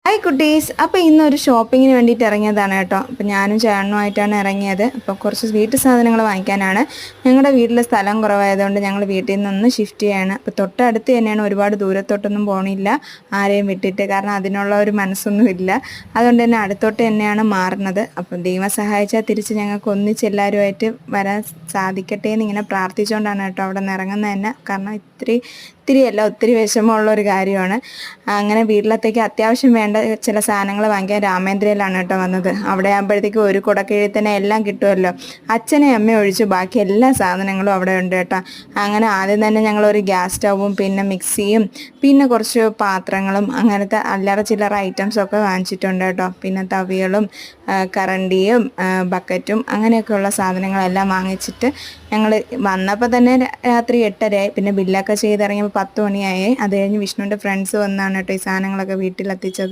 Hi കുട്ടീസ്, അപ്പോൾ ഇന്നൊരു ഷോപ്പിങ്ങിന് വേണ്ടിയിട്ട് ഇറങ്ങിയതാണ് കേട്ടോ. അപ്പോൾ ഞാനും ചേട്ടനുമായിട്ടാണ് ഇറങ്ങിയത്. അപ്പോൾ കുറച്ച് വീട്ടു സാധനങ്ങൾ വാങ്ങിക്കാനാണ്. ഞങ്ങളുടെ വീട്ടിൽ സ്ഥലം കുറവായതുകൊണ്ട് ഞങ്ങൾ വീട്ടിൽ നിന്ന് ഷിഫ്റ്റ് ചെയ്യാണ്. അപ്പോൾ തൊട്ടടുത്ത് തന്നെയാണ്, ഒരുപാട് ദൂരത്തോട്ടൊന്നും പോകണില്ല ആരെയും വിട്ടിട്ട്, കാരണം അതിനുള്ള ഒരു മനസ്സൊന്നും ഇല്ല. അതുകൊണ്ട് തന്നെ അടുത്തോട്ട് തന്നെയാണ് മാറുന്നത്. അപ്പം ദൈവം സഹായിച്ചാൽ തിരിച്ച് ഞങ്ങൾക്ക് ഒന്നിച്ച് എല്ലാവരുമായിട്ട് വരാൻ സാധിക്കട്ടെ എന്ന് ഇങ്ങനെ പ്രാർത്ഥിച്ചുകൊണ്ടാണ് കേട്ടോ അവിടെ നിന്ന് ഇറങ്ങുന്നത് തന്നെ. കാരണം ഒത്തിരിയല്ല, ഒത്തിരി വിഷമമുള്ള ഒരു കാര്യമാണ്. അങ്ങനെ വീട്ടിലത്തേക്ക് അത്യാവശ്യം വേണ്ട ചില സാധനങ്ങൾ വാങ്ങിക്കാൻ രാമേന്ദ്രയിലാണ് കേട്ടോ വന്നത്. അവിടെ ആകുമ്പോഴത്തേക്കും ഒരു കുടക്കീഴിൽ തന്നെ എല്ലാം കിട്ടുമല്ലോ. അച്ഛനെ അമ്മയും ഒഴിച്ച് ബാക്കി എല്ലാ സാധനങ്ങളും അവിടെ ഉണ്ട് കേട്ടോ. അങ്ങനെ ആദ്യം തന്നെ ഞങ്ങളൊരു ഗ്യാസ് സ്റ്റൗവും പിന്നെ മിക്സിയും പിന്നെ കുറച്ച് പാത്രങ്ങളും അങ്ങനത്തെ അല്ലറ ചില്ലറ ഐറ്റംസൊക്കെ വാങ്ങിച്ചിട്ടുണ്ട് കേട്ടോ. പിന്നെ തവികളും കറണ്ടിയും ബക്കറ്റും അങ്ങനെയൊക്കെയുള്ള സാധനങ്ങളെല്ലാം വാങ്ങിച്ചിട്ട് ഞങ്ങൾ വന്നപ്പോൾ തന്നെ രാത്രി 8:30 പിന്നെ ബില്ലൊക്കെ ചെയ്തിറങ്ങിയപ്പോൾ 10 മണിയായി. അത് കഴിഞ്ഞ് വിഷ്ണുവിൻ്റെ ഫ്രണ്ട്സ് വന്നാണ് കേട്ടോ ഈ സാധനങ്ങളൊക്കെ വീട്ടിലെത്തിച്ചത്.